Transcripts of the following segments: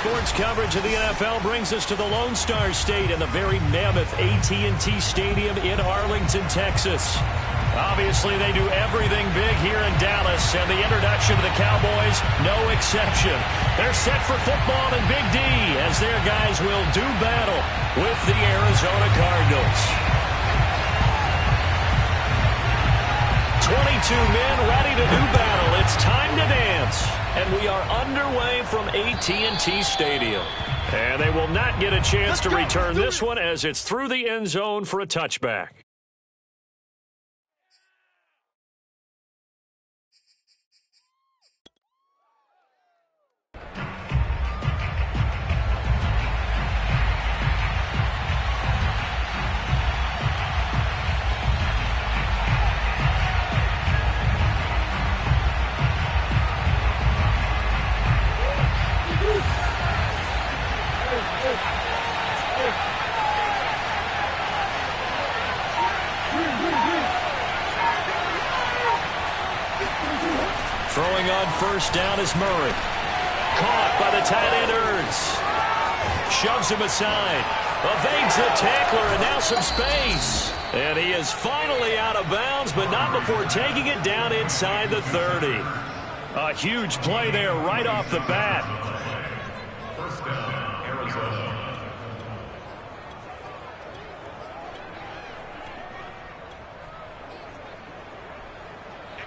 Sports coverage of the NFL brings us to the Lone Star State and the very mammoth AT&T Stadium in Arlington, Texas. Obviously, they do everything big here in Dallas, and the introduction of the Cowboys, no exception. They're set for football in Big D as their guys will do battle with the Arizona Cardinals. 22 men ready to do battle. It's time to dance. And we are underway from AT&T Stadium. And they will not get a chance to return this one as it's through the end zone for a touchback. Throwing on first down is Murray. Caught by the tight end Ertz. Shoves him aside. Evades the tackler and now some space. And he is finally out of bounds, but not before taking it down inside the 30. A huge play there right off the bat. First down, Arizona.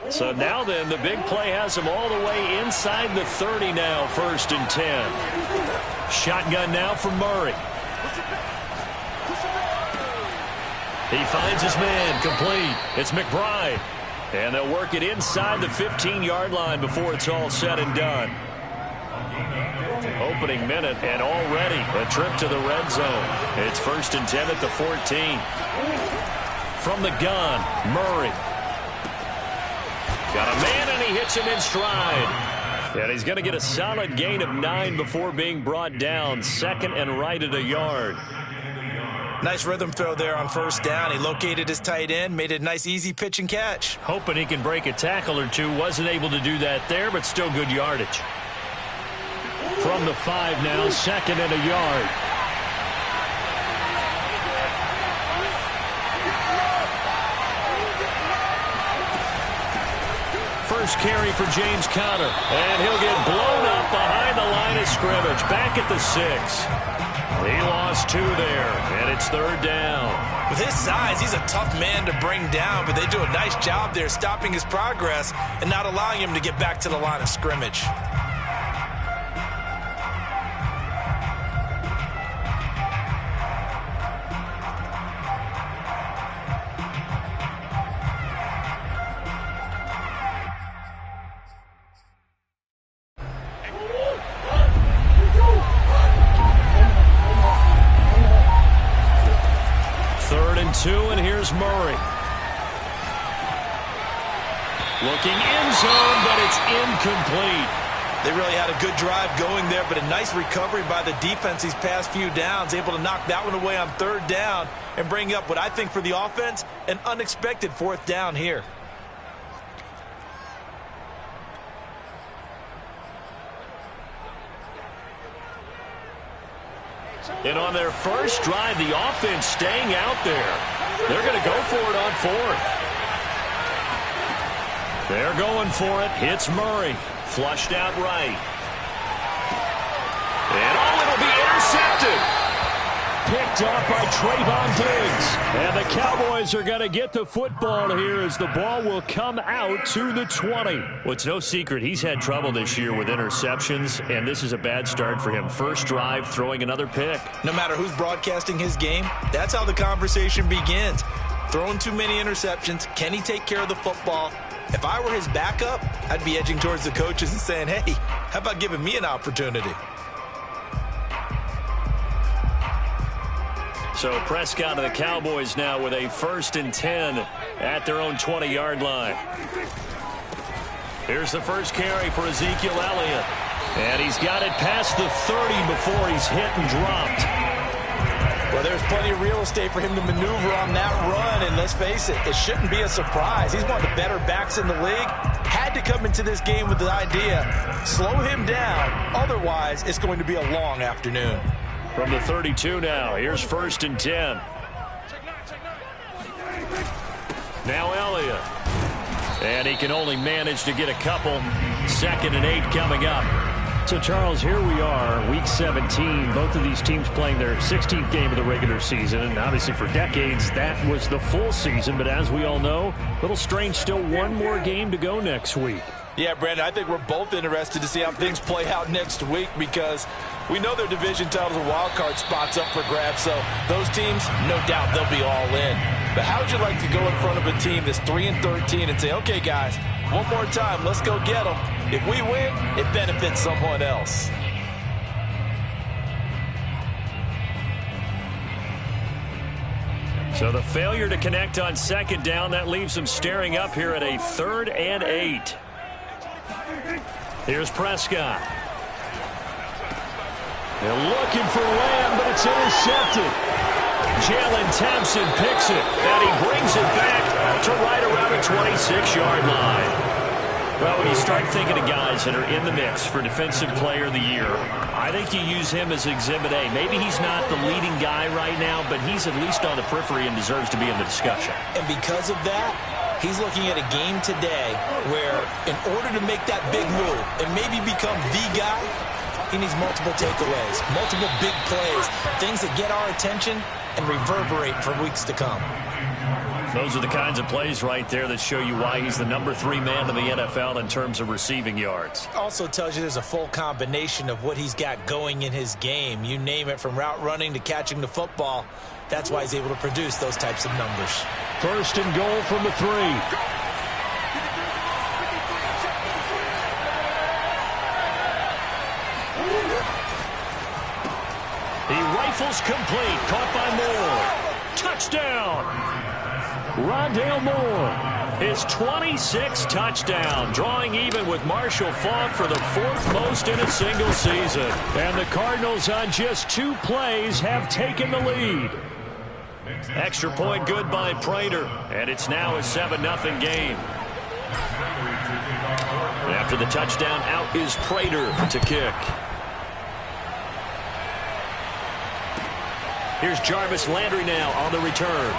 So now then, the big play has him all the way inside the 30 now, 1st and 10. Shotgun now for Murray. He finds his man, complete. It's McBride. And they'll work it inside the 15-yard line before it's all said and done. Opening minute, and already a trip to the red zone. It's 1st and 10 at the 14. From the gun, Murray. Got a man, and he hits him in stride. And he's going to get a solid gain of 9 before being brought down. 2nd and right at a yard. Nice rhythm throw there on first down. He located his tight end, made it a nice easy pitch and catch. Hoping he can break a tackle or two. Wasn't able to do that there, but still good yardage. From the 5 now, 2nd and a yard. First carry for James Conner, and he'll get blown up behind the line of scrimmage. Back at the 6. He lost 2 there, and it's 3rd down. With his size, he's a tough man to bring down, but they do a nice job there stopping his progress and not allowing him to get back to the line of scrimmage. And here's Murray. Looking end zone, but it's incomplete. They really had a good drive going there, but a nice recovery by the defense these past few downs, able to knock that one away on 3rd down and bring up what I think for the offense, an unexpected 4th down here. And on their first drive, the offense staying out there. They're going to go for it on 4th. They're going for it. Hits Murray. Flushed out right. And it'll be intercepted. Picked off by Trayvon Diggs. And the Cowboys are going to get the football here as the ball will come out to the 20. Well, it's no secret he's had trouble this year with interceptions, and this is a bad start for him. First drive, throwing another pick. No matter who's broadcasting his game, that's how the conversation begins. Throwing too many interceptions. Can he take care of the football? If I were his backup, I'd be edging towards the coaches and saying, hey, how about giving me an opportunity? So Prescott and the Cowboys now with a 1st and 10 at their own 20-yard line. Here's the first carry for Ezekiel Elliott. And he's got it past the 30 before he's hit and dropped. Well, there's plenty of real estate for him to maneuver on that run, and let's face it, it shouldn't be a surprise. He's one of the better backs in the league. Had to come into this game with the idea, slow him down, otherwise it's going to be a long afternoon. From the 32 now, here's 1st and 10. Now Elliott. And he can only manage to get a couple. 2nd and 8 coming up. So, Charles, here we are, Week 17. Both of these teams playing their 16th game of the regular season. And obviously for decades, that was the full season. But as we all know, a little strange, still one more game to go next week. Yeah, Brandon, I think we're both interested to see how things play out next week because we know their division titles and wild card spots up for grabs. So those teams, no doubt, they'll be all in. But how would you like to go in front of a team that's 3-13 and say, okay, guys, one more time, let's go get them. If we win, it benefits someone else. So the failure to connect on 2nd down, that leaves them staring up here at a 3rd and 8. Here's Prescott. They're looking for Lamb, but it's intercepted. Jalen Thompson picks it, and he brings it back to right around the 26-yard line. Well, when you start thinking of guys that are in the mix for Defensive Player of the Year, I think you use him as Exhibit A. Maybe he's not the leading guy right now, but he's at least on the periphery and deserves to be in the discussion. And because of that, he's looking at a game today where in order to make that big move and maybe become the guy, he needs multiple takeaways, multiple big plays, things that get our attention and reverberate for weeks to come. Those are the kinds of plays right there that show you why he's the number 3 man in the NFL in terms of receiving yards. Also tells you there's a full combination of what he's got going in his game. You name it, from route running to catching the football. That's why he's able to produce those types of numbers. 1st and goal from the 3. He rifles complete, caught by Moore. Touchdown! Rondale Moore, his 26th touchdown, drawing even with Marshall Faulk for the 4th most in a single season. And the Cardinals on just 2 plays have taken the lead. Extra point good by Prater, and it's now a 7-0 game. After the touchdown, out is Prater to kick. Here's Jarvis Landry now on the return.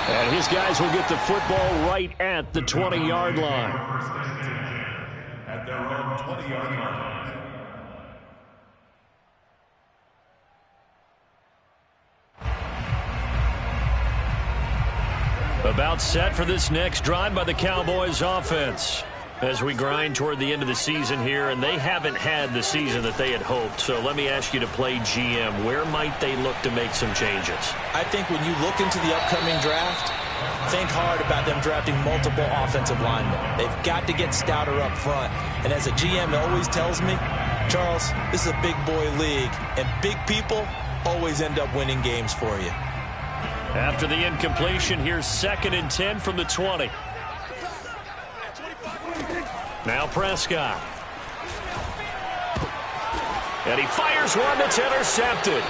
And his guys will get the football right at the 20-yard line. At their own 20-yard line. About set for this next drive by the Cowboys offense. As we grind toward the end of the season here, and they haven't had the season that they had hoped. So let me ask you to play GM. Where might they look to make some changes? I think when you look into the upcoming draft, think hard about them drafting multiple offensive linemen. They've got to get stouter up front. And as a GM always tells me, Charles, this is a big boy league, and big people always end up winning games for you. After the incompletion, here's 2nd and 10 from the 20. Now Prescott. And he fires one that's intercepted.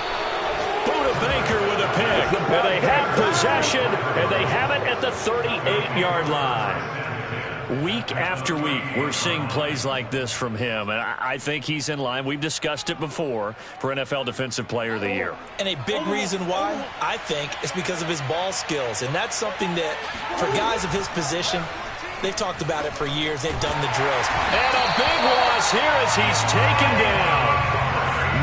Buda Baker with a pick. And they have possession, and they have it at the 38-yard line. Week after week, we're seeing plays like this from him, and I think he's in line. We've discussed it before for NFL Defensive Player of the Year. And a big reason why, I think, is because of his ball skills. And that's something that, for guys of his position, they've talked about it for years. They've done the drills. And a big loss here as he's taken down.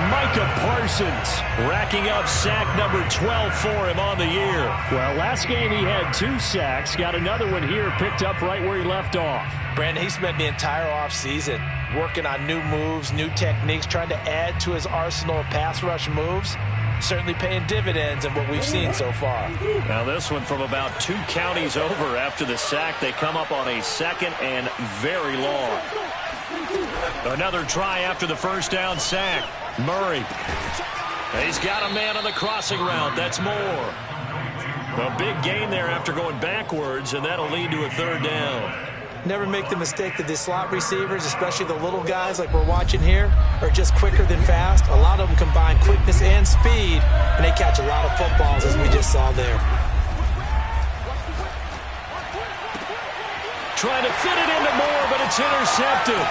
Micah Parsons racking up sack number 12 for him on the year. Well, last game he had 2 sacks. Got another one here picked up right where he left off. Brandon, he spent the entire offseason working on new moves, new techniques, trying to add to his arsenal of pass rush moves. Certainly paying dividends in what we've seen so far. Now this one from about 2 counties over after the sack. They come up on a 2nd and very long. Another try after the first down sack. Murray. He's got a man on the crossing route. That's Moore. A big gain there after going backwards, and that'll lead to a 3rd down. Never make the mistake that the slot receivers, especially the little guys like we're watching here, are just quicker than fast. A lot of them combine quickness and speed, and they catch a lot of footballs, as we just saw there. Trying to fit it into Moore, but it's intercepted.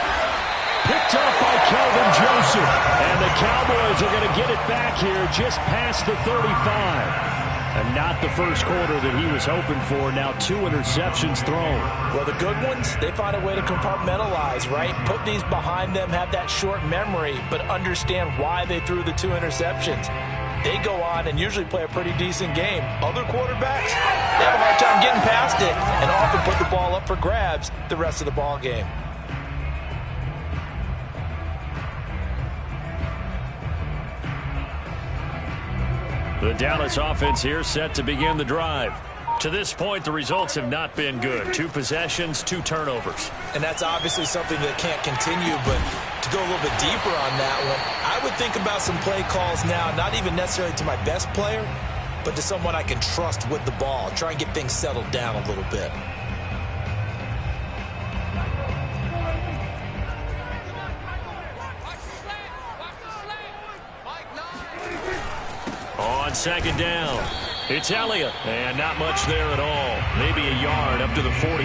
Picked up by Kelvin Joseph. And the Cowboys are going to get it back here just past the 35. And not the first quarter that he was hoping for. Now 2 interceptions thrown. Well, the good ones, they find a way to compartmentalize, right? Put these behind them, have that short memory, but understand why they threw the 2 interceptions. They go on and usually play a pretty decent game. Other quarterbacks, they have a hard time getting past it and often put the ball up for grabs the rest of the ball game. The Dallas offense here set to begin the drive. To this point, the results have not been good. 2 possessions, 2 turnovers. And that's obviously something that can't continue, but to go a little bit deeper on that one, I would think about some play calls now, not even necessarily to my best player, but to someone I can trust with the ball. Try and get things settled down a little bit. On second down, it's Elliott, and not much there at all. Maybe a yard up to the 43.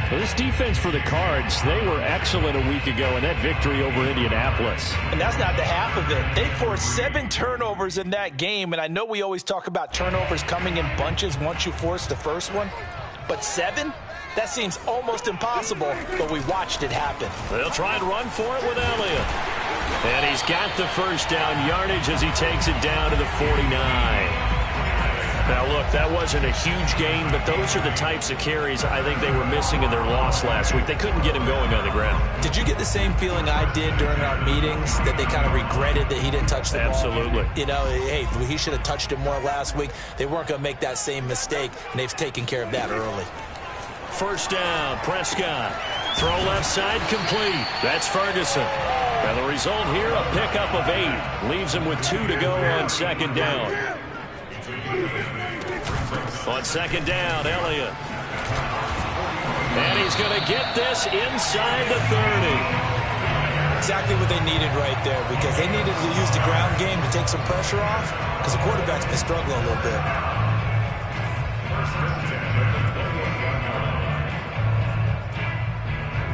Well, this defense for the Cards, they were excellent a week ago in that victory over Indianapolis. And that's not the half of it. They forced 7 turnovers in that game, and I know we always talk about turnovers coming in bunches once you force the first one, but 7? That seems almost impossible, but we watched it happen. They'll try and run for it with Elliott. And he's got the first down yardage as he takes it down to the 49. Now, look, that wasn't a huge gain, but those are the types of carries I think they were missing in their loss last week. They couldn't get him going on the ground. Did you get the same feeling I did during our meetings, that they kind of regretted that he didn't touch the ball? Absolutely. You know, hey, he should have touched it more last week. They weren't going to make that same mistake, and they've taken care of that early. First down, Prescott. Throw left side, complete. That's Ferguson. Now the result here, a pickup of 8. Leaves him with 2 to go on second down. On second down, Elliott. And he's going to get this inside the 30. Exactly what they needed right there, because they needed to use the ground game to take some pressure off, because the quarterback's been struggling a little bit.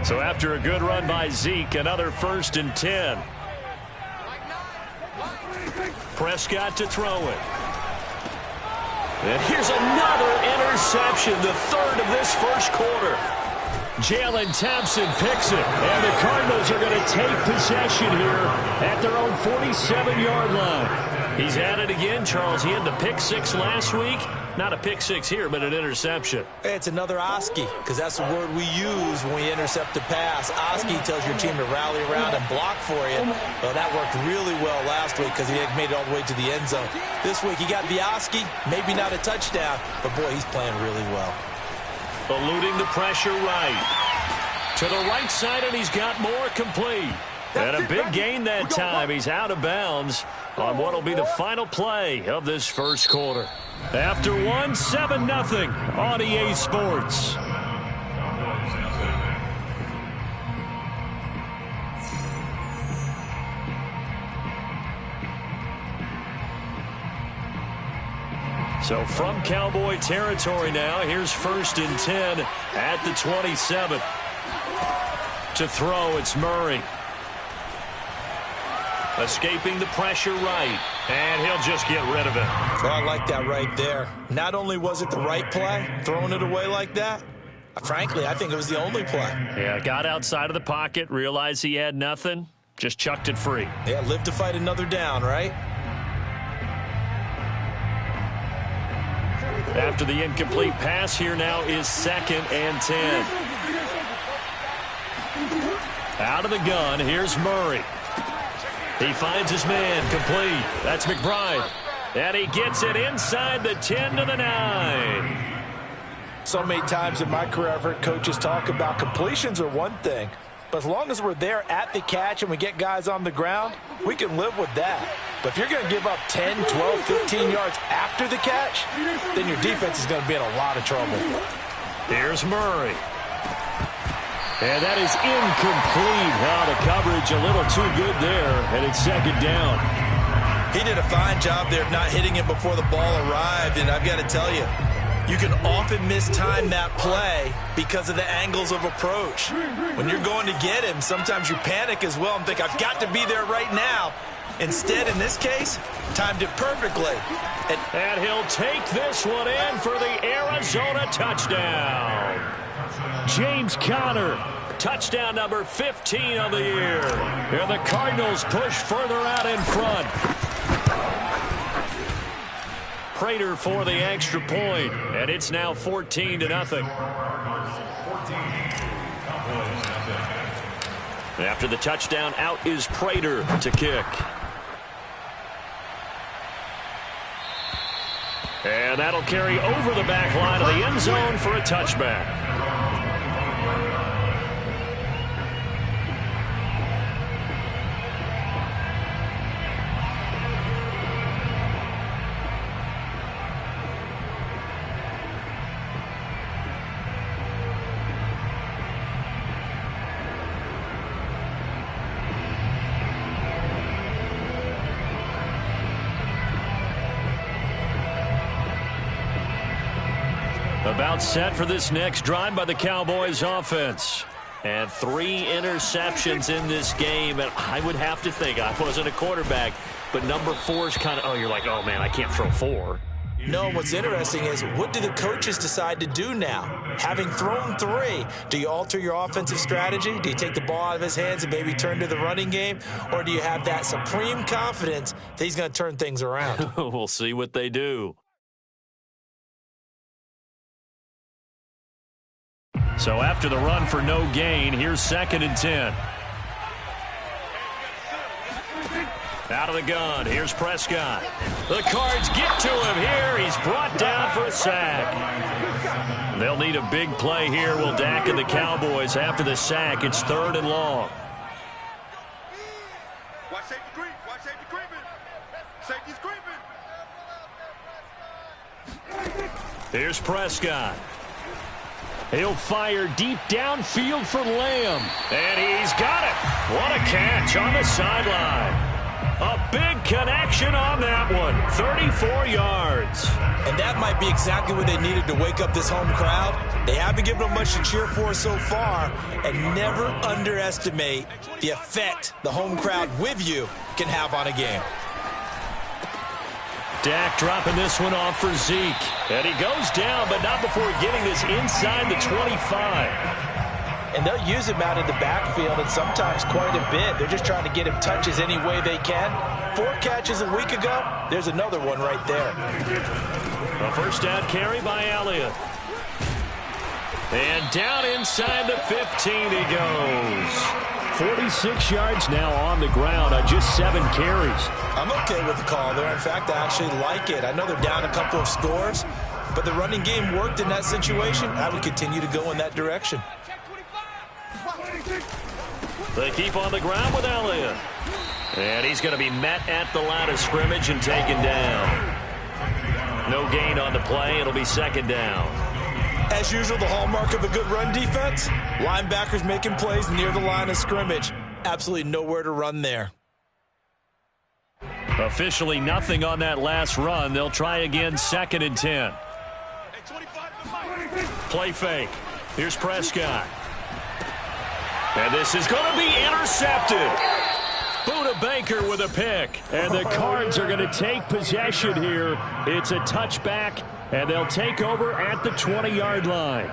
So after a good run by Zeke, another 1st and 10. Prescott to throw it. And here's another interception, the 3rd of this first quarter. Jalen Thompson picks it, and the Cardinals are going to take possession here at their own 47-yard line. He's at it again, Charles. He had the pick 6 last week. Not a pick 6 here, but an interception. Hey, it's another Oski, because that's the word we use when we intercept a pass. Oski tells your team to rally around and block for you. Well, that worked really well last week because he had made it all the way to the end zone. This week, he got the Oski, maybe not a touchdown, but boy, he's playing really well. Eluding the pressure right. To the right side, and he's got more complete. And a big gain that time. He's out of bounds on what will be the final play of this first quarter. After 1, 7-0 on EA Sports. So from Cowboy territory now, here's 1st and 10 at the 27. To throw, it's Murray. Escaping the pressure right, and he'll just get rid of it. Well, I like that right there. Not only was it the right play, throwing it away like that, frankly, I think it was the only play. Yeah, got outside of the pocket, realized he had nothing, just chucked it free. Yeah, live to fight another down, right? After the incomplete pass, here now is 2nd and 10. Out of the gun, here's Murray. He finds his man, complete. That's McBride. And he gets it inside the 10 to the 9. So many times in my career, I've heard coaches talk about completions are one thing. But as long as we're there at the catch and we get guys on the ground, we can live with that. But if you're going to give up 10, 12, 15 yards after the catch, then your defense is going to be in a lot of trouble. Here's Murray. And that is incomplete. The coverage a little too good there, and it's second down. He did a fine job there of not hitting it before the ball arrived, and I've got to tell you, you can often mistime that play because of the angles of approach. When you're going to get him, sometimes you panic as well and think, I've got to be there right now. Instead, in this case, timed it perfectly. And he'll take this one in for the Arizona touchdown. James Conner, touchdown number 15 of the year. And the Cardinals push further out in front. Prater for the extra point, and it's now 14-0. After the touchdown, out is Prater to kick. And that'll carry over the back line of the end zone for a touchback. About set for this next drive by the Cowboys offense. And 3 interceptions in this game. And I would have to think, I wasn't a quarterback, but number 4 is kind of, you're like, oh, man, I can't throw 4. No, what's interesting is, what do the coaches decide to do now? Having thrown 3, do you alter your offensive strategy? Do you take the ball out of his hands and maybe turn to the running game? Or do you have that supreme confidence that he's going to turn things around? We'll see what they do. So after the run for no gain, here's 2nd and 10. Out of the gun, here's Prescott. The Cards get to him here. He's brought down for a sack. They'll need a big play here, will Dak and the Cowboys. After the sack, it's 3rd and long. Watch safety creep. Watch safety creeping. Safety's creeping. Here's Prescott. He'll fire deep downfield for Lamb. And he's got it. What a catch on the sideline. A big connection on that one. 34 yards. And that might be exactly what they needed to wake up this home crowd. They haven't given them much to cheer for so far. And never underestimate the effect the home crowd with you can have on a game. Dak dropping this one off for Zeke. And he goes down, but not before getting this inside the 25. And they'll use him out in the backfield, and sometimes quite a bit. They're just trying to get him touches any way they can. 4 catches a week ago. There's another one right there. A first down carry by Elliott. And down inside the 15 he goes. 46 yards now on the ground on just 7 carries. I'm okay with the call there. In fact, I actually like it. I know they're down a couple of scores, but the running game worked in that situation. I would continue to go in that direction. They keep on the ground with Elliott. And he's going to be met at the line of scrimmage and taken down. No gain on the play. It'll be 2nd down. As usual, the hallmark of a good run defense, linebackers making plays near the line of scrimmage. Absolutely nowhere to run there. Officially nothing on that last run. They'll try again, 2nd and 10. Play fake. Here's Prescott. And this is going to be intercepted. Buda Baker with a pick. And the Cards are going to take possession here. It's a touchback, and they'll take over at the 20-yard line.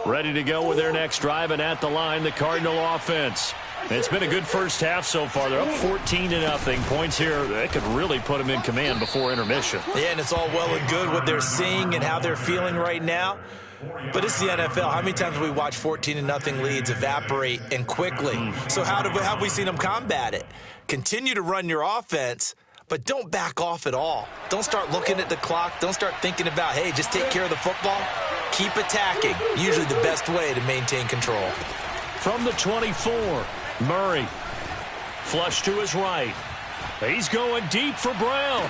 Ready to go with their next drive, and at the line, the Cardinal offense. It's been a good first half so far. They're up 14-0. Points here, they could really put them in command before intermission. Yeah, and it's all well and good what they're seeing and how they're feeling right now. But it's the NFL. How many times have we watched 14-0 leads evaporate and quickly? So how have we seen them combat it? Continue to run your offense, but don't back off at all. Don't start looking at the clock. Don't start thinking about, hey, just take care of the football. Keep attacking. Usually the best way to maintain control. From the 24, Murray. Flush to his right. He's going deep for Brown.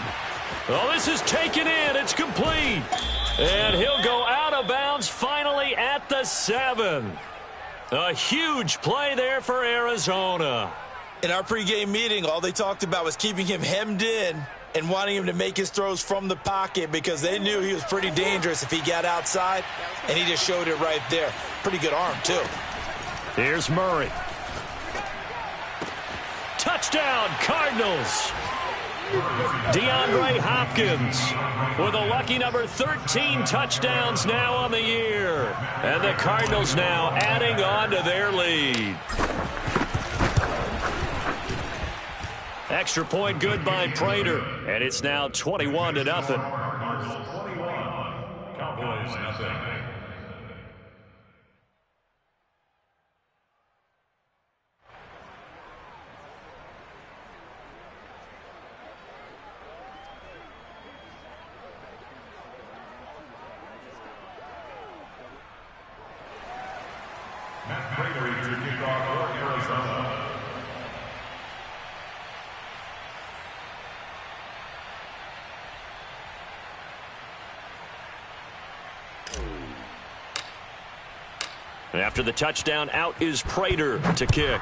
Oh, this is taken in. It's complete. And he'll go out of bounds finally at the 7. A huge play there for Arizona. In our pregame meeting, all they talked about was keeping him hemmed in and wanting him to make his throws from the pocket because they knew he was pretty dangerous if he got outside, and he just showed it right there. Pretty good arm, too. Here's Murray. Touchdown, Cardinals. DeAndre Hopkins with a lucky number 13 touchdowns now on the year. And the Cardinals now adding on to their lead. Extra point good by Prater. And it's now 21-0. Cowboys nothing. To kick off for Arizona. After the touchdown, out is Prater to kick.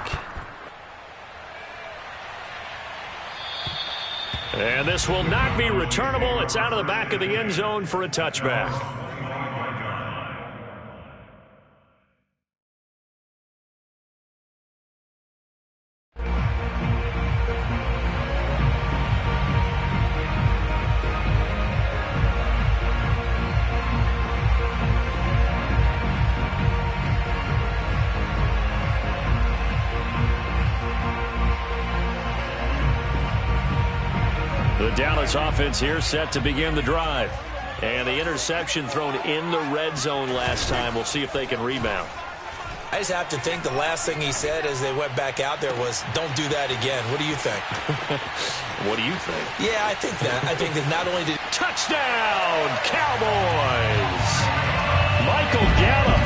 And this will not be returnable. It's out of the back of the end zone for a touchback. The Dallas offense here set to begin the drive. And the interception thrown in the red zone last time. We'll see if they can rebound. I just have to think the last thing he said as they went back out there was, don't do that again. What do you think? What do you think? Yeah, I think that. I think that not only did... Touchdown, Cowboys! Michael Gallup,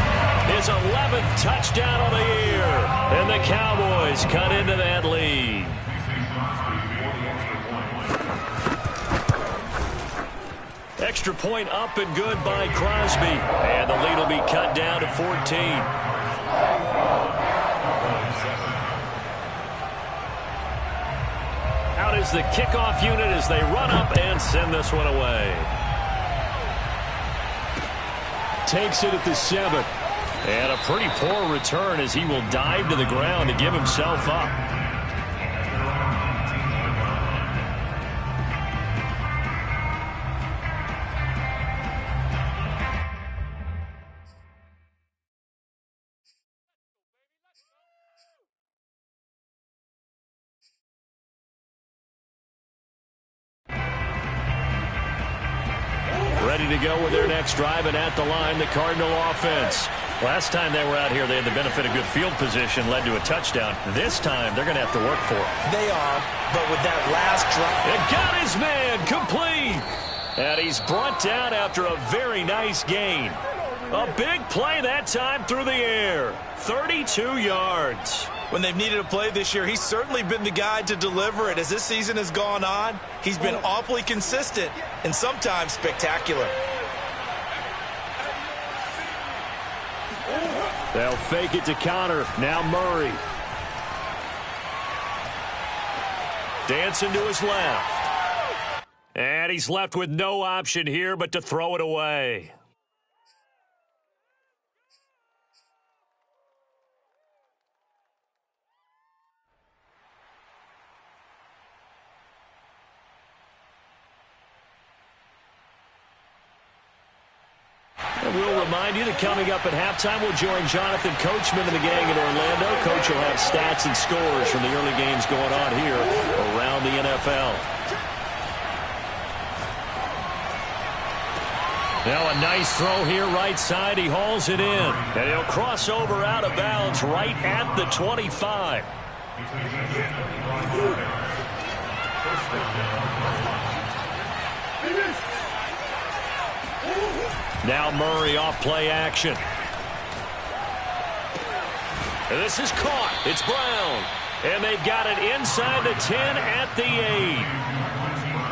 his 11th touchdown of the year. And the Cowboys cut into that lead. Extra point up and good by Crosby. And the lead will be cut down to 14. Out is the kickoff unit as they run up and send this one away. Takes it at the 7. And a pretty poor return as he will dive to the ground to give himself up. Ready to go with their next drive, and at the line, the Cardinal offense. Last time they were out here, they had the benefit of good field position, led to a touchdown. This time, they're going to have to work for it. They are, but with that last drive... It got his man complete. And he's brought down after a very nice gain. A big play that time through the air. 32 yards. When they've needed a play this year, he's certainly been the guy to deliver it. As this season has gone on, he's been awfully consistent and sometimes spectacular. They'll fake it to counter. Now Murray. Dancing to his left. And he's left with no option here but to throw it away. And we'll remind you that coming up at halftime, we'll join Jonathan Coachman and the gang in Orlando. Coach will have stats and scores from the early games going on here around the NFL. Now a nice throw here right side. He hauls it in. And he'll cross over out of bounds right at the 25. Now Murray off play action. And this is caught. It's Brown. And they've got it inside the 10 at the 8.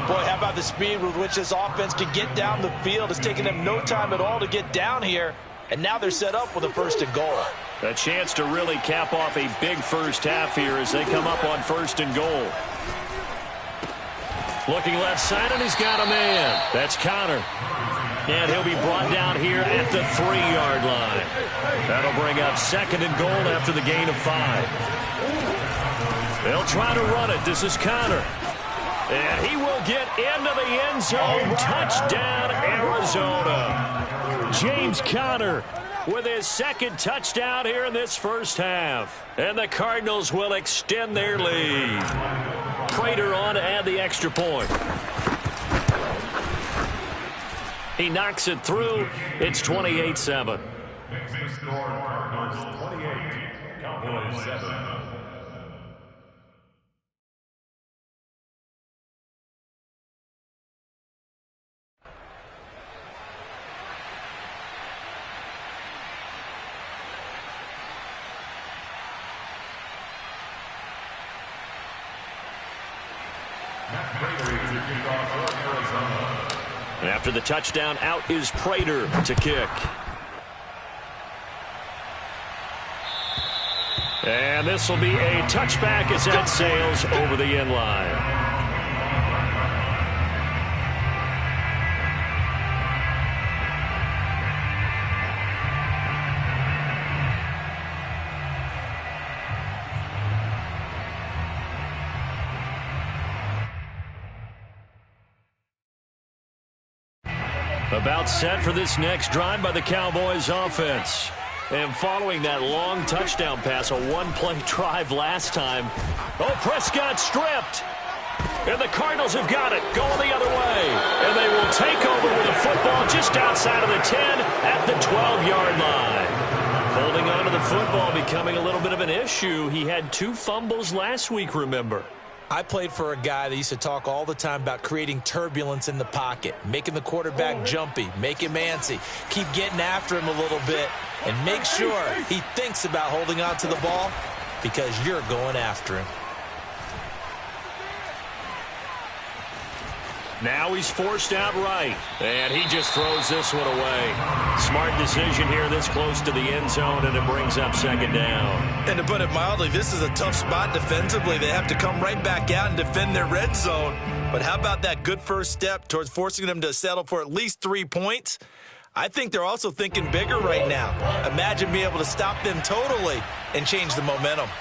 Boy, how about the speed with which this offense can get down the field? It's taken them no time at all to get down here, and now they're set up with a 1st and goal. A chance to really cap off a big first half here as they come up on 1st and goal. Looking left side, and he's got a man. That's Connor. And he'll be brought down here at the 3-yard line. That'll bring up 2nd and goal after the gain of 5. They'll try to run it. This is Connor. And he will get into the end zone. Touchdown, Arizona. James Conner with his 2nd touchdown here in this first half. And the Cardinals will extend their lead. Prater on to add the extra point. He knocks it through. It's 28-7. Makes the score Cardinals 28, Cowboys 7. And after the touchdown, out is Prater to kick. And this will be a touchback as that sails over the end line. About set for this next drive by the Cowboys offense. And following that long touchdown pass, a one-play drive last time. Oh, Prescott stripped. And the Cardinals have got it, going the other way. And they will take over with a football just outside of the 10 at the 12-yard line. Holding on to the football becoming a little bit of an issue. He had 2 fumbles last week, remember. I played for a guy that used to talk all the time about creating turbulence in the pocket, making the quarterback jumpy, make him antsy, keep getting after him a little bit, and make sure he thinks about holding on to the ball because you're going after him. Now he's forced out right, and he just throws this one away. Smart decision here this close to the end zone, and it brings up 2nd down. And to put it mildly, this is a tough spot defensively. They have to come right back out and defend their red zone. But how about that good first step towards forcing them to settle for at least 3 points? I think they're also thinking bigger right now. Imagine being able to stop them totally and change the momentum.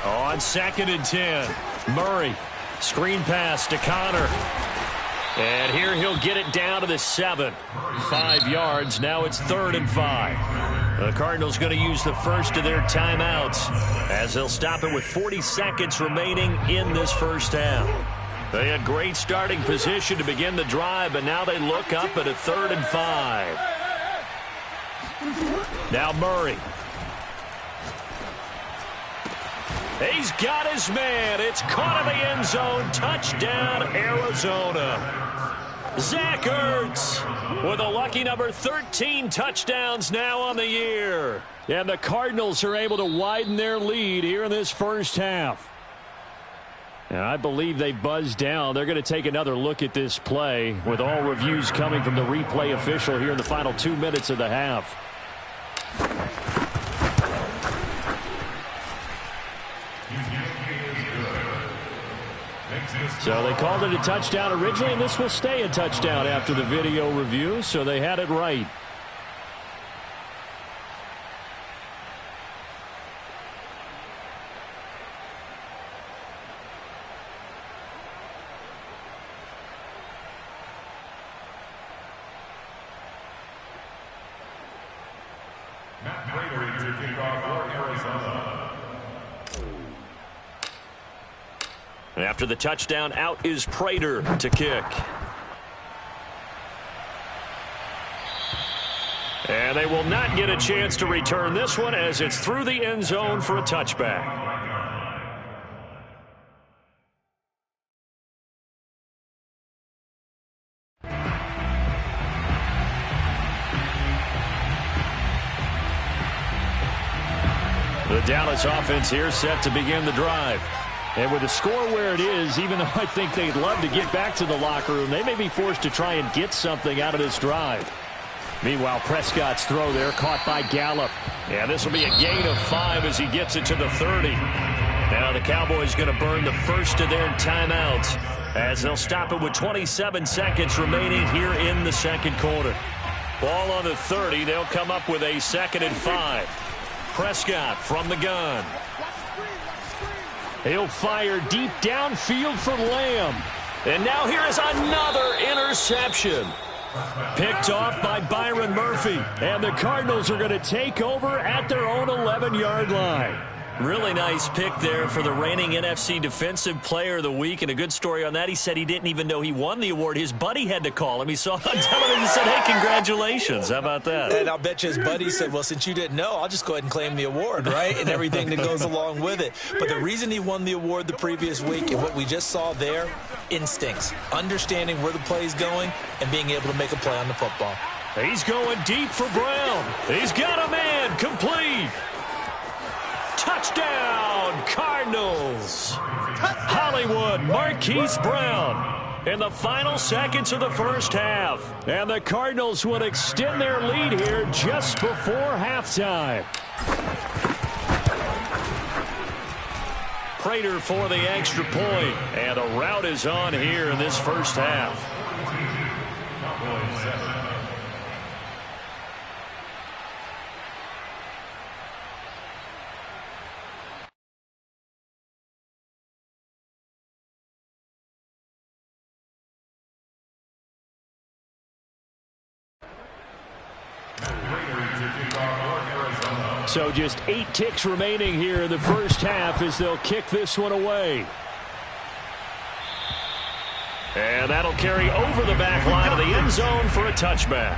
On 2nd and 10, Murray. Screen pass to Connor. And here he'll get it down to the 7. 5 yards. Now it's 3rd and 5. The Cardinals going to use the first of their timeouts as they'll stop it with 40 seconds remaining in this first half. They had great starting position to begin the drive, but now they look up at a 3rd and 5. Now Murray. He's got his man. It's caught in the end zone. Touchdown, Arizona. Zach Ertz with a lucky number 13 touchdowns now on the year. And the Cardinals are able to widen their lead here in this first half. And I believe they buzzed down. They're going to take another look at this play with all reviews coming from the replay official here in the final 2 minutes of the half. So they called it a touchdown originally, and this will stay a touchdown after the video review, so they had it right. And after the touchdown, out is Prater to kick. And they will not get a chance to return this one as it's through the end zone for a touchback. The Dallas offense here set to begin the drive. And with the score where it is, even though I think they'd love to get back to the locker room, they may be forced to try and get something out of this drive. Meanwhile, Prescott's throw there caught by Gallup. Yeah, this will be a gain of 5 as he gets it to the 30. Now the Cowboys going to burn the first of their timeouts as they'll stop it with 27 seconds remaining here in the second quarter. Ball on the 30. They'll come up with a 2nd and 5. Prescott from the gun. He'll fire deep downfield for Lamb. And now here is another interception. Picked off by Byron Murphy. And the Cardinals are going to take over at their own 11-yard line. Really nice pick there for the reigning NFC Defensive Player of the Week. And a good story on that, he said he didn't even know he won the award. His buddy had to call him. He saw it on television and said, hey, congratulations. How about that? And I'll bet you his buddy said, well, since you didn't know, I'll just go ahead and claim the award, right? And everything that goes along with it. But the reason he won the award the previous week and what we just saw there, instincts, understanding where the play is going and being able to make a play on the football. He's going deep for Brown. He's got a man complete. Touchdown, Cardinals. Hollywood Marquise Brown in the final seconds of the first half. And the Cardinals will extend their lead here just before halftime. Prater for the extra point. And the route is on here in this first half. So just 8 ticks remaining here in the first half as they'll kick this one away. And that'll carry over the back line of the end zone for a touchback.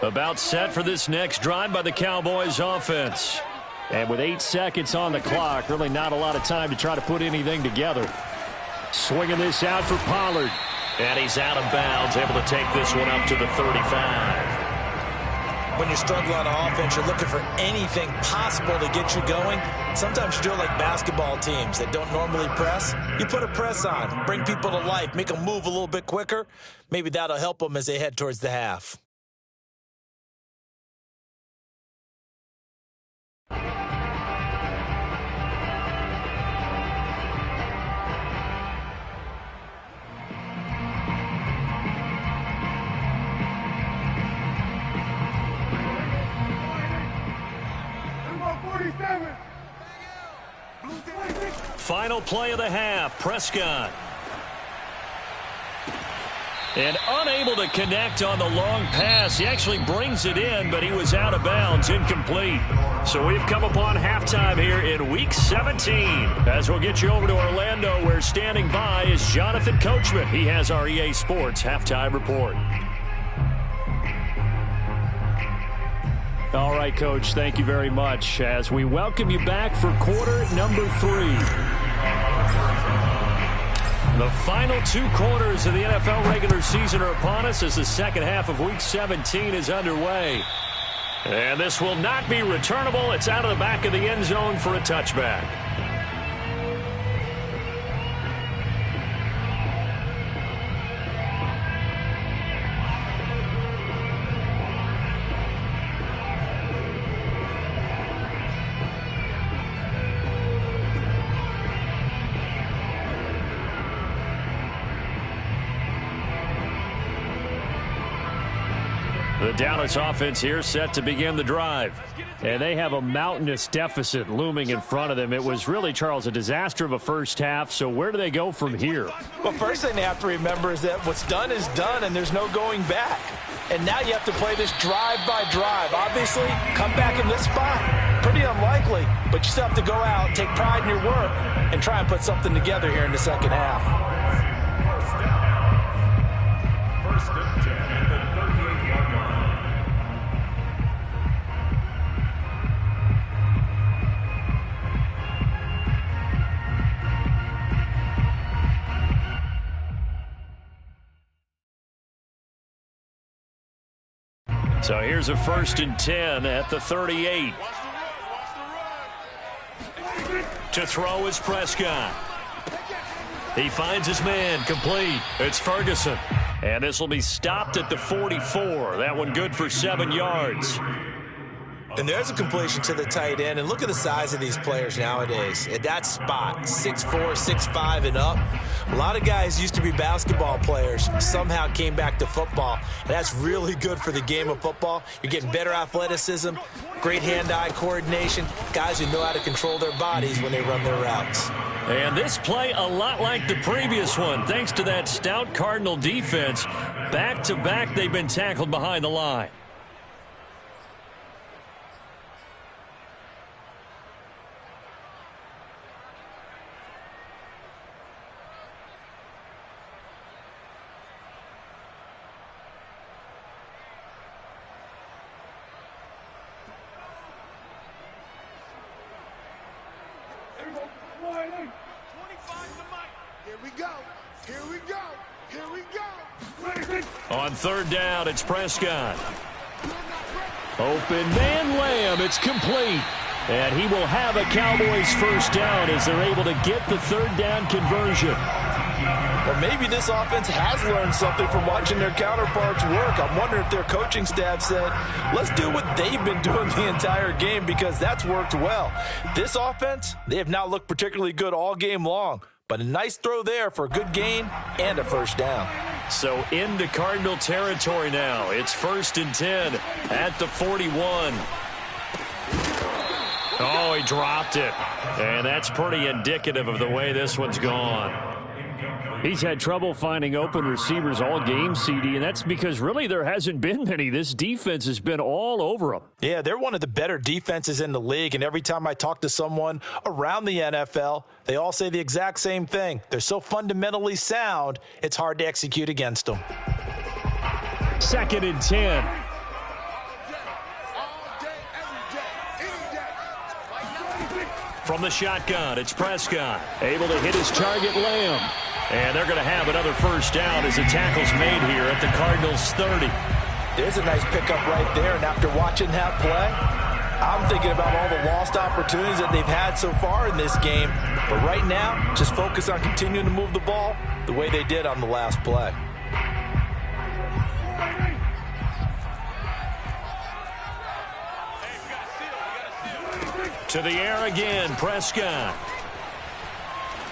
About set for this next drive by the Cowboys offense. And with 8 seconds on the clock, really not a lot of time to try to put anything together. Swinging this out for Pollard. And he's out of bounds, able to take this one up to the 35. When you're struggling on offense, you're looking for anything possible to get you going. Sometimes you do it like basketball teams that don't normally press. You put a press on, bring people to life, make them move a little bit quicker. Maybe that'll help them as they head towards the half. Final play of the half, Prescott. And unable to connect on the long pass. He actually brings it in, but he was out of bounds, incomplete. So we've come upon halftime here in Week 17. As we'll get you over to Orlando, where standing by is Jonathan Coachman. He has our EA Sports Halftime Report. All right, Coach, thank you very much as we welcome you back for quarter number 3. The final 2 quarters of the NFL regular season are upon us as the second half of Week 17 is underway. And this will not be returnable. It's out of the back of the end zone for a touchback. The Dallas offense here set to begin the drive. And they have a mountainous deficit looming in front of them. It was really, Charles, a disaster of a first half. So where do they go from here? Well, first thing they have to remember is that what's done is done, and there's no going back. And now you have to play this drive by drive. Obviously, come back in this spot, Pretty unlikely, but you still have to go out, take pride in your work, and try and put something together here in the second half. First and 10 at the 38-yard line. So here's a first and 10 at the 38. To throw is Prescott. He finds his man, complete. It's Ferguson. And this will be stopped at the 44. That one good for 7 yards. And there's a completion to the tight end. And look at the size of these players nowadays. At that spot, 6'4", 6'5", and up. A lot of guys used to be basketball players, somehow came back to football. And that's really good for the game of football. You're getting better athleticism, great hand-eye coordination, guys who know how to control their bodies when they run their routes. And this play a lot like the previous one, thanks to that stout Cardinal defense. Back-to-back, they've been tackled behind the line. On third down, it's Prescott. Open man, Lamb. It's complete. And he will have a Cowboys first down as they're able to get the third down conversion. Or maybe this offense has learned something from watching their counterparts work. I'm wondering if their coaching staff said, let's do what they've been doing the entire game, because that's worked well. This offense, they have not looked particularly good all game long. But a nice throw there for a good gain and a first down. So into Cardinal territory now. It's first and 10 at the 41. Oh, he dropped it. And that's pretty indicative of the way this one's gone. He's had trouble finding open receivers all game, CD, and that's because really there hasn't been many. This defense has been all over them. Yeah, they're one of the better defenses in the league, and every time I talk to someone around the NFL, they all say the exact same thing. They're so fundamentally sound, it's hard to execute against them. Second and 10. From the shotgun, it's Prescott. Able to hit his target, Lamb. And they're going to have another first down as the tackle's made here at the Cardinals' 30. There's a nice pickup right there, and after watching that play, I'm thinking about all the lost opportunities that they've had so far in this game. But right now, just focus on continuing to move the ball the way they did on the last play. To the air again, Prescott.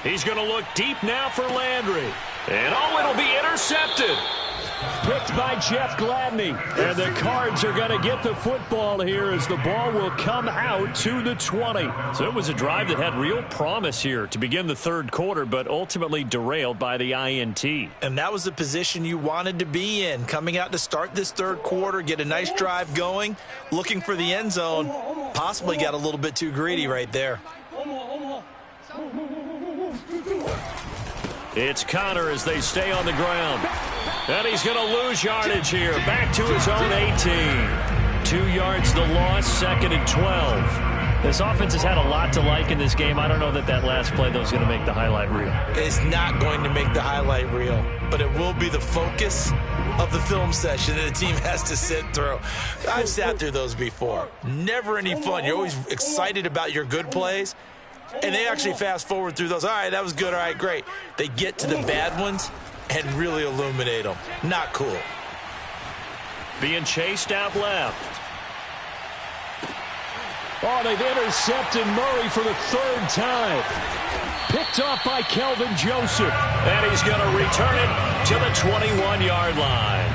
He's going to look deep now for Landry. And oh, it'll be intercepted. Picked by Jeff Gladney. And the Cards are going to get the football here as the ball will come out to the 20. So it was a drive that had real promise here to begin the third quarter, but ultimately derailed by the INT. And that was the position you wanted to be in. Coming out to start this third quarter, get a nice drive going, looking for the end zone. Possibly got a little bit too greedy right there. It's Connor as they stay on the ground. And he's going to lose yardage here. Back to his own 18. 2 yards the loss, second and 12. This offense has had a lot to like in this game. I don't know that last play, though, is going to make the highlight reel. It's not going to make the highlight reel, but it will be the focus of the film session that the team has to sit through. I've sat through those before. Never any fun. You're always excited about your good plays. And they actually fast forward through those. All right, that was good. All right, great. They get to the bad ones and really illuminate them. Not cool. Being chased out left. Oh, they've intercepted Murray for the third time. Picked off by Kelvin Joseph. And he's going to return it to the 21-yard line.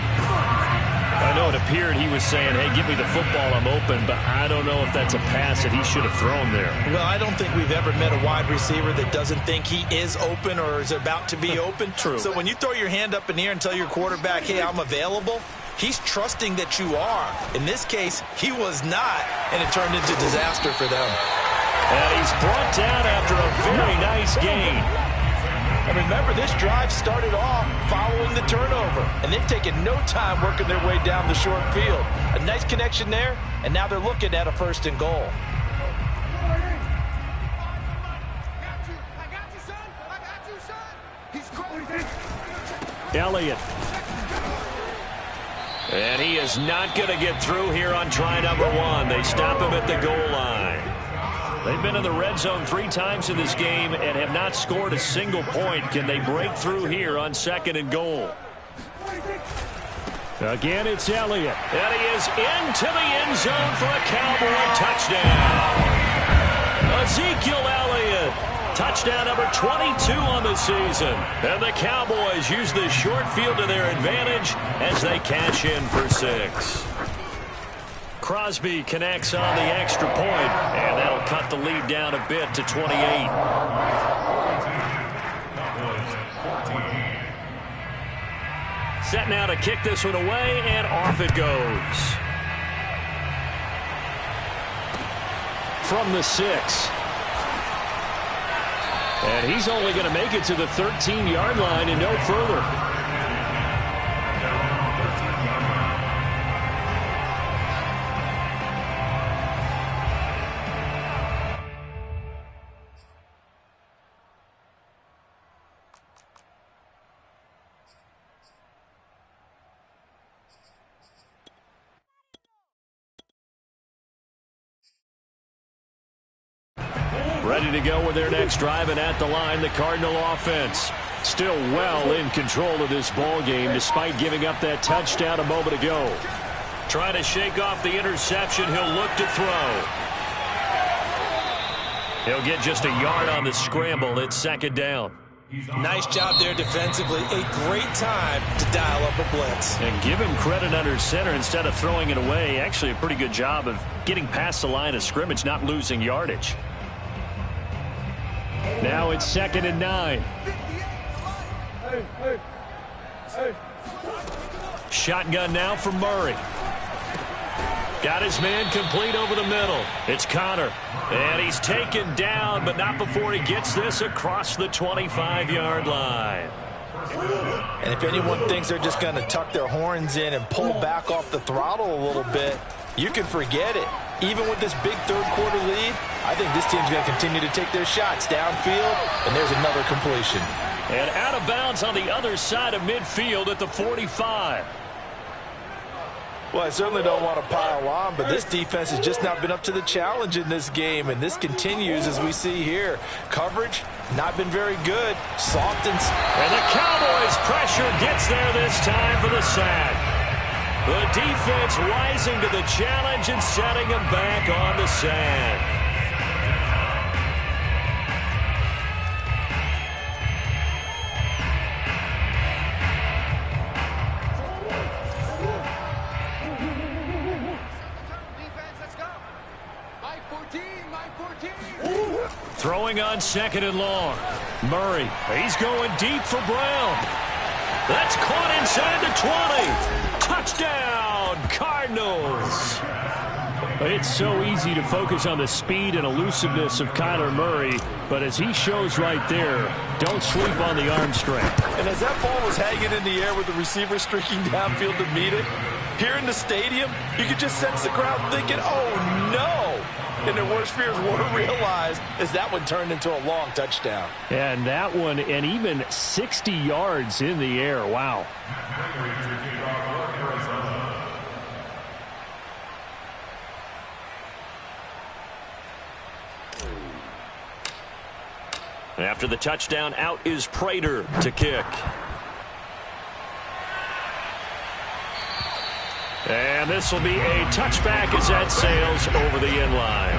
I know it appeared he was saying, hey, give me the football, I'm open, but I don't know if that's a pass that he should have thrown there. Well, I don't think we've ever met a wide receiver that doesn't think he is open or is about to be open. True. So when you throw your hand up in the air and tell your quarterback, hey, I'm available, He's trusting that you are. In this case, he was not, and it turned into disaster for them. And he's brought down after a very nice gain. And remember, this drive started off following the turnover, and they've taken no time working their way down the short field. A nice connection there, and now they're looking at a 1st and goal. Elliott. And he is not going to get through here on try number 1. They stop him at the goal line. They've been in the red zone 3 times in this game and have not scored a single point. Can they break through here on 2nd and goal? Again, it's Elliott. And he is into the end zone for a Cowboy touchdown. Ezekiel Elliott. Touchdown number 22 on the season. And the Cowboys use the short field to their advantage as they cash in for 6. Crosby connects on the extra point, and that'll cut the lead down a bit to 28. Set now to kick this one away, and off it goes. From the 6. And he's only going to make it to the 13-yard line and no further. Ready to go with their next drive, and at the line, the Cardinal offense. Still well in control of this ball game despite giving up that touchdown a moment ago. Trying to shake off the interception. He'll look to throw. He'll get just a yard on the scramble. It's 2nd down. Nice job there defensively. A great time to dial up a blitz. And give him credit under center instead of throwing it away. Actually a pretty good job of getting past the line of scrimmage, not losing yardage. Now it's 2nd and 9. Shotgun now for Murray. Got his man complete over the middle. It's Connor. And he's taken down, but not before he gets this across the 25-yard line. And if anyone thinks they're just going to tuck their horns in and pull back off the throttle a little bit, you can forget it. Even with this big 3rd quarter lead, I think this team's going to continue to take their shots downfield, and there's another completion. And out of bounds on the other side of midfield at the 45. Well, I certainly don't want to pile on, but this defense has just not been up to the challenge in this game, and this continues as we see here. Coverage, not been very good. Soft and the Cowboys' pressure gets there this time for the sack. The defense rising to the challenge and setting him back on the sack. Throwing on 2nd and long. Murray, he's going deep for Brown. That's caught inside the 20. Touchdown, Cardinals. It's so easy to focus on the speed and elusiveness of Kyler Murray, but as he shows right there, don't sleep on the arm strength. And as that ball was hanging in the air with the receiver streaking downfield to meet it, here in the stadium, you could just sense the crowd thinking, oh no! And their worst fears were realized as that one turned into a long touchdown. And that one, and even 60 yards in the air. Wow. After the touchdown, out is Prater to kick. And this will be a touchback as that sails over the end line.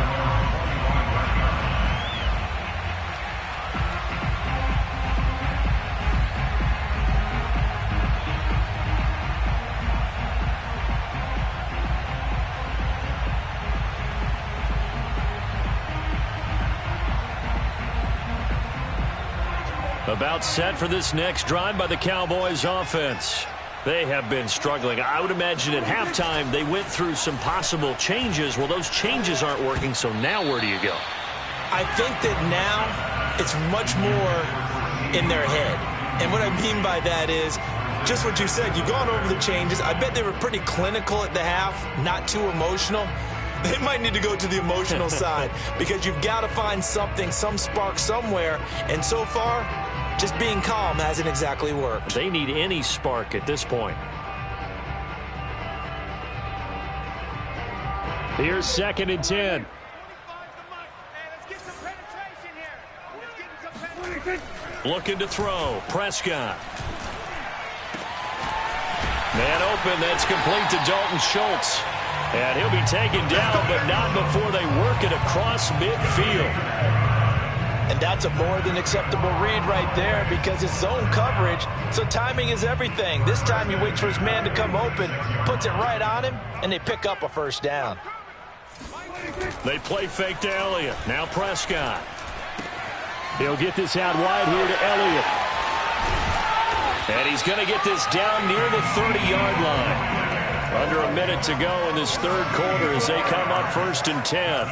About set for this next drive by the Cowboys offense. They have been struggling. I would imagine at halftime they went through some possible changes. Well, those changes aren't working, so now where do you go? I think that now it's much more in their head. And what I mean by that is just what you said. You've gone over the changes. I bet they were pretty clinical at the half, not too emotional. They might need to go to the emotional side because you've got to find something, some spark somewhere. And so far, just being calm hasn't exactly worked. They need any spark at this point. Here's 2nd and 10. Looking to throw. Prescott. Man open. That's complete to Dalton Schultz. And he'll be taken down, but not before they work it across midfield. And that's a more than acceptable read right there because it's zone coverage, so timing is everything. This time he waits for his man to come open, puts it right on him, and they pick up a first down. They play fake to Elliott. Now Prescott. He'll get this out wide here to Elliott. And he's going to get this down near the 30-yard line. Under a minute to go in this third quarter as they come up 1st and 10.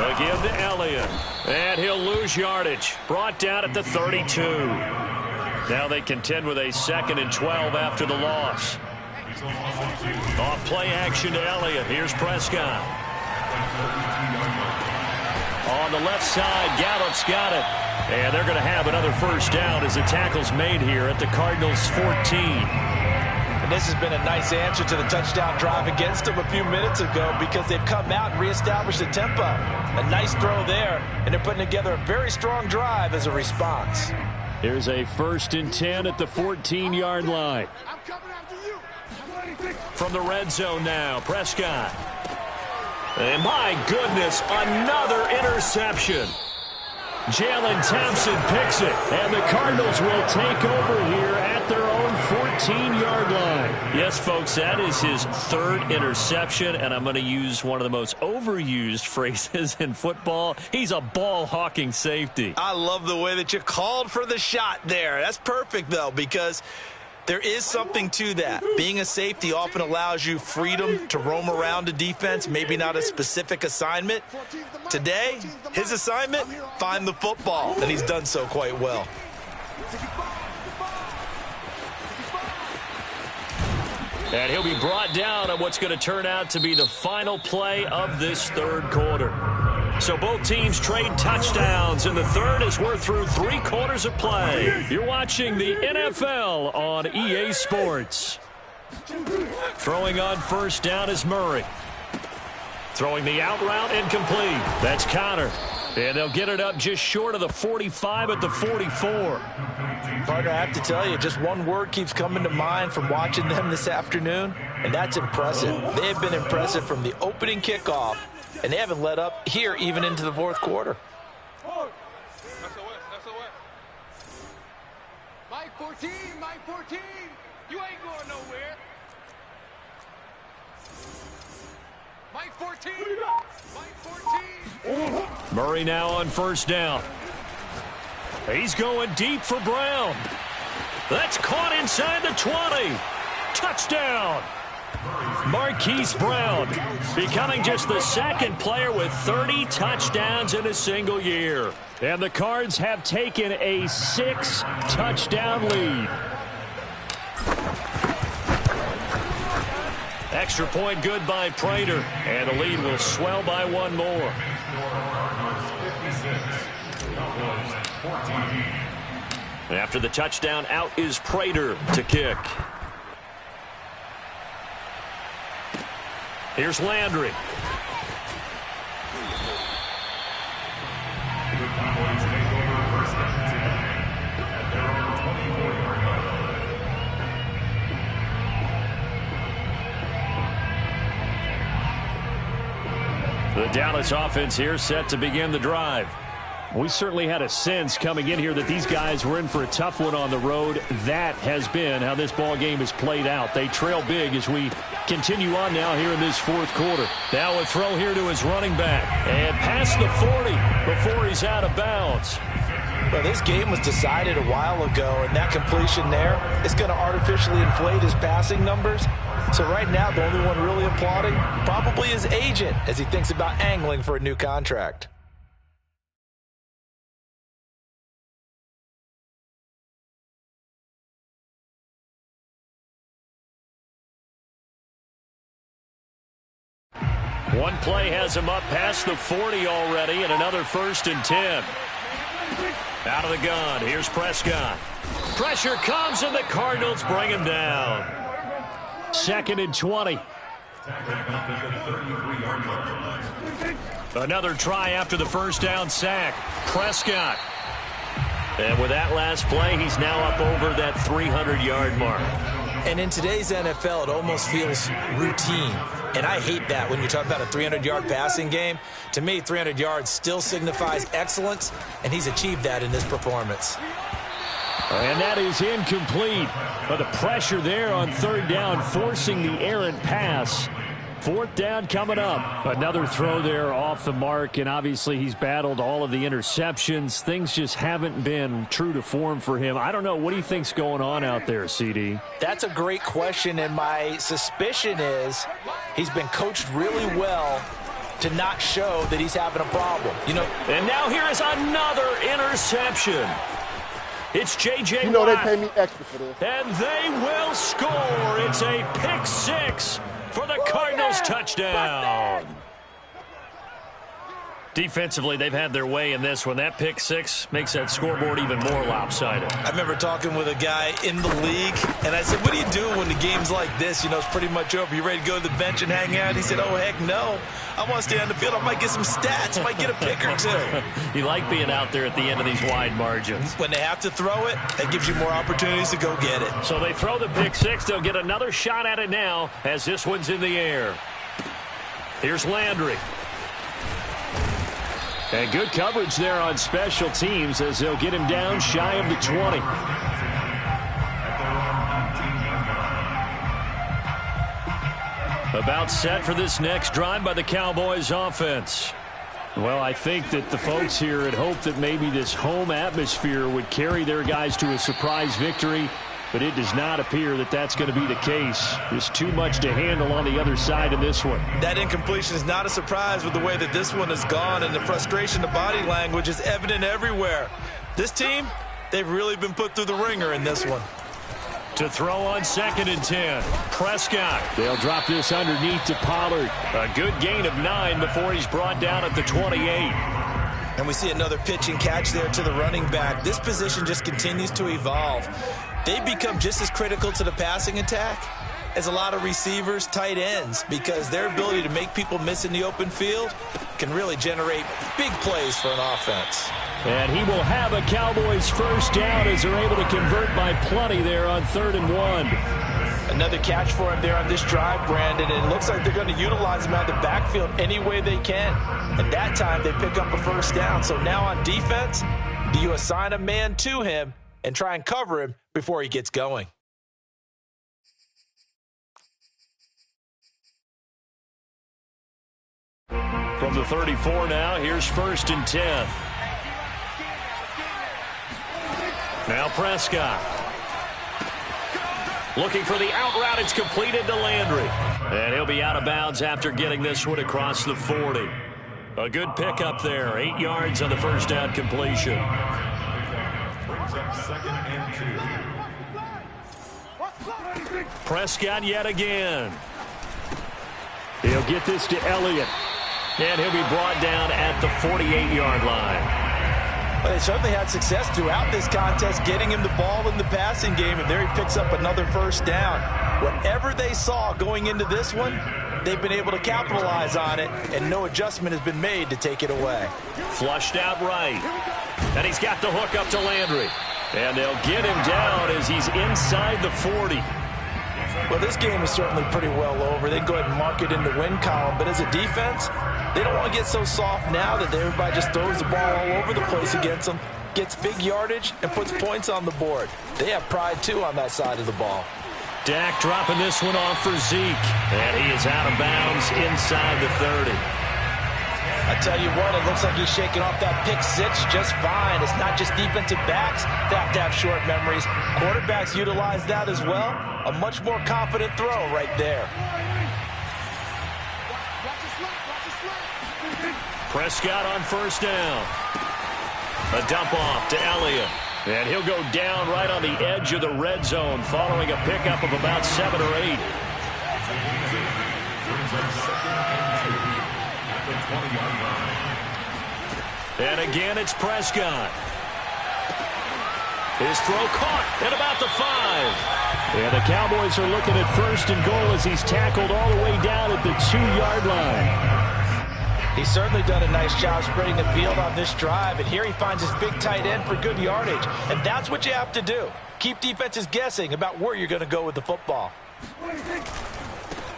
Again to Elliott. And he'll lose yardage. Brought down at the 32. Now they contend with a 2nd and 12 after the loss. Off play action to Elliott. Here's Prescott. On the left side, Gallup's got it. And they're going to have another first down as the tackle's made here at the Cardinals' 14. And this has been a nice answer to the touchdown drive against them a few minutes ago because they've come out and reestablished the tempo. A nice throw there, and they're putting together a very strong drive as a response. Here's a 1st and 10 at the 14-yard line. From the red zone now, Prescott. And my goodness, another interception. Jalen Thompson picks it, and the Cardinals will take over here at their own 14-yard line. Yes, folks, that is his 3rd interception, and I'm going to use one of the most overused phrases in football. He's a ball-hawking safety. I love the way that you called for the shot there. That's perfect, though, because there is something to that. Being a safety often allows you freedom to roam around a defense, maybe not a specific assignment. Today, his assignment, find the football, and he's done so quite well. And he'll be brought down on what's going to turn out to be the final play of this third quarter. So both teams trade touchdowns in the third as we're through 3 quarters of play. You're watching the NFL on EA Sports. Throwing on first down is Murray. Throwing the out route incomplete. That's Connor. And they'll get it up just short of the 45 at the 44. Partner, I have to tell you, just one word keeps coming to mind from watching them this afternoon, and that's impressive. They have been impressive from the opening kickoff, and they haven't let up here even into the 4th quarter. Mike 14, Mike 14, you ain't going nowhere. Mike 14, Mike 14. Murray now on first down. He's going deep for Brown. That's caught inside the 20. Touchdown. Marquise Brown becoming just the 2nd player with 30 touchdowns in a single year. And the Cards have taken a 6-touchdown lead. Extra point good by Prater. And the lead will swell by 1 more. After the touchdown, out is Prater to kick. Here's Landry. The Dallas offense here set to begin the drive. We certainly had a sense coming in here that these guys were in for a tough one on the road. That has been how this ball game has played out. They trail big as we continue on now here in this 4th quarter. Now a throw here to his running back. And past the 40 before he's out of bounds. Well, this game was decided a while ago, and that completion there is going to artificially inflate his passing numbers. So right now, the only one really applauding probably his agent as he thinks about angling for a new contract. One play has him up past the 40 already, and another 1st and 10. Out of the gun, here's Prescott. Pressure comes, and the Cardinals bring him down. 2nd and 20. Another try after the first down sack. Prescott. And with that last play, he's now up over that 300-yard mark. And in today's NFL, it almost feels routine. And I hate that when you talk about a 300-yard passing game. To me, 300 yards still signifies excellence, and he's achieved that in this performance. And that is incomplete. But the pressure there on 3rd down, forcing the errant pass. 4th down coming up. Another throw there off the mark, and obviously he's battled all of the interceptions. Things just haven't been true to form for him. I don't know. What do you think's going on out there, CD? That's a great question, and my suspicion is he's been coached really well to not show that he's having a problem. You know. And now here is another interception. It's J.J. You know Watt. they pay me extra for this. And they will score. It's a pick six for the Cardinals touchdown. Defensively, they've had their way in this one. That pick six makes that scoreboard even more lopsided. I remember talking with a guy in the league, and I said, what do you do when the game's like this? You know, it's pretty much over. You ready to go to the bench and hang out? He said, oh, heck no. I want to stay on the field. I might get some stats. Might get a pick or two. You like being out there at the end of these wide margins. When they have to throw it, that gives you more opportunities to go get it. So they throw the pick six. They'll get another shot at it now as this one's in the air. Here's Landry. And good coverage there on special teams as they'll get him down shy of the 20. About set for this next drive by the Cowboys offense. Well, I think that the folks here had hoped that maybe this home atmosphere would carry their guys to a surprise victory, but it does not appear that that's going to be the case. There's too much to handle on the other side of this one. That incompletion is not a surprise with the way that this one has gone, and the frustration, the body language is evident everywhere. This team, they've really been put through the ringer in this one. To throw on 2nd and 10. Prescott. They'll drop this underneath to Pollard. A good gain of 9 before he's brought down at the 28. And we see another pitch and catch there to the running back. This position just continues to evolve. They become just as critical to the passing attack as a lot of receivers, tight ends, because their ability to make people miss in the open field can really generate big plays for an offense. And he will have a Cowboys first down as they're able to convert by plenty there on 3rd and 1. Another catch for him there on this drive, Brandon, and it looks like they're going to utilize him out of the backfield any way they can. And that time they pick up a first down. So now on defense, do you assign a man to him and try and cover him before he gets going? From the 34 now, here's 1st and 10. Now Prescott. Looking for the out route. It's completed to Landry. And he'll be out of bounds after getting this one across the 40. A good pickup there. 8 yards on the first down completion. Brings up 2nd and 2. Prescott yet again. He'll get this to Elliott. And he'll be brought down at the 48-yard line. But they certainly had success throughout this contest, getting him the ball in the passing game, and there he picks up another first down. Whatever they saw going into this one, they've been able to capitalize on it, and no adjustment has been made to take it away. Flushed out right. And he's got the hook up to Landry. And they'll get him down as he's inside the 40. Well, this game is certainly pretty well over. They can go ahead and mark it in the win column, but as a defense, they don't want to get so soft now that everybody just throws the ball all over the place against them, gets big yardage, and puts points on the board. They have pride, too, on that side of the ball. Dak dropping this one off for Zeke. And he is out of bounds inside the 30. I tell you what, it looks like he's shaking off that pick six just fine. It's not just defensive backs that have to have short memories. Quarterbacks utilize that as well. A much more confident throw right there. Prescott on first down. A dump off to Elliott. And he'll go down right on the edge of the red zone following a pickup of about 7 or 8. And again, it's Prescott. His throw caught at about the 5. And the Cowboys are looking at first and goal as he's tackled all the way down at the 2-yard line. He's certainly done a nice job spreading the field on this drive, and here he finds his big tight end for good yardage. And that's what you have to do. Keep defenses guessing about where you're going to go with the football.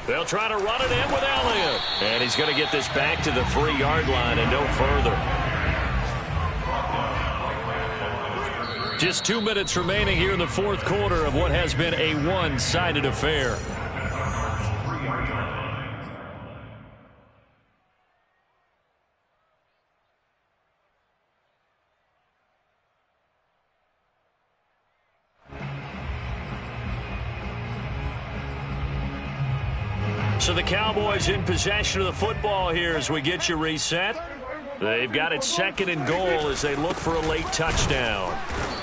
They'll try to run it in with Elliott. And he's going to get this back to the 3-yard line and no further. Just 2 minutes remaining here in the fourth quarter of what has been a one-sided affair. So the Cowboys in possession of the football here as we get you reset. They've got it 2nd and goal as they look for a late touchdown.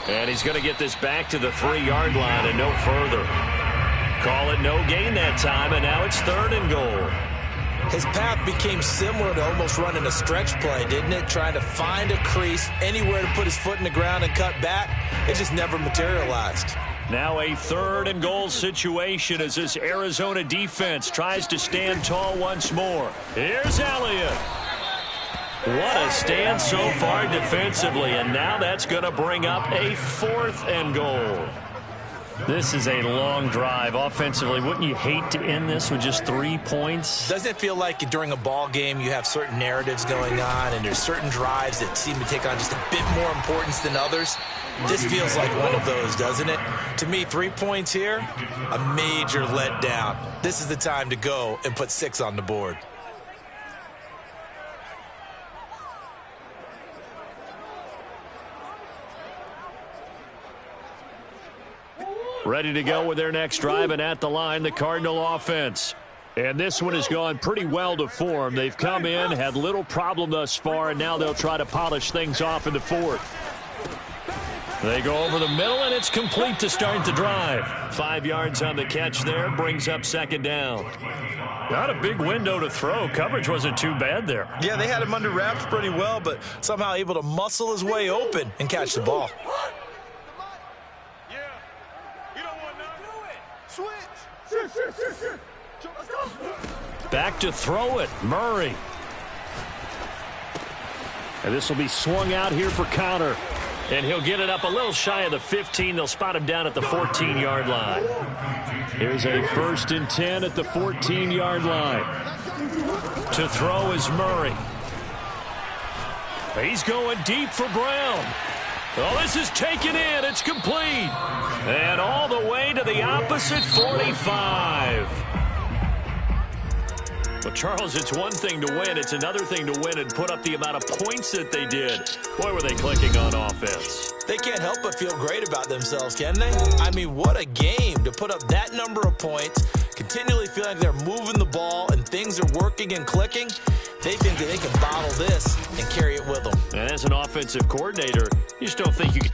And he's going to get this back to the 3-yard line and no further. Call it no gain that time, and now it's 3rd and goal. His path became similar to almost running a stretch play, didn't it? Trying to find a crease, anywhere to put his foot in the ground and cut back. It just never materialized. Now a 3rd and goal situation as this Arizona defense tries to stand tall once more. Here's Elliott. What a stand so far defensively, and now that's going to bring up a 4th and goal. This is a long drive offensively. Wouldn't you hate to end this with just 3 points? Doesn't it feel like during a ball game you have certain narratives going on and there's certain drives that seem to take on just a bit more importance than others? This feels like one of those, doesn't it? To me, 3 points here, a major letdown. This is the time to go and put 6 on the board. Ready to go with their next drive, and at the line, the Cardinal offense. And this one has gone pretty well to form. They've come in, had little problem thus far, and now they'll try to polish things off in the 4th. They go over the middle, and it's complete to start the drive. 5 yards on the catch there, brings up 2nd down. Not a big window to throw. Coverage wasn't too bad there. Yeah, they had him under wraps pretty well, but somehow able to muscle his way open and catch the ball. Back to throw it, Murray. And this will be swung out here for counter. And he'll get it up a little shy of the 15. They'll spot him down at the 14-yard line. Here's a 1st and 10 at the 14-yard line. To throw is Murray. He's going deep for Brown. Oh, this is taken in. It's complete. And all the way to the opposite 45. Well, Charles, it's one thing to win. It's another thing to win and put up the amount of points that they did. Boy, were they clicking on offense. They can't help but feel great about themselves, can they? I mean, what a game to put up that number of points, continually feeling like they're moving the ball and things are working and clicking. They think that they can bottle this and carry it with them. And as an offensive coordinator, you just don't think you can.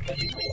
you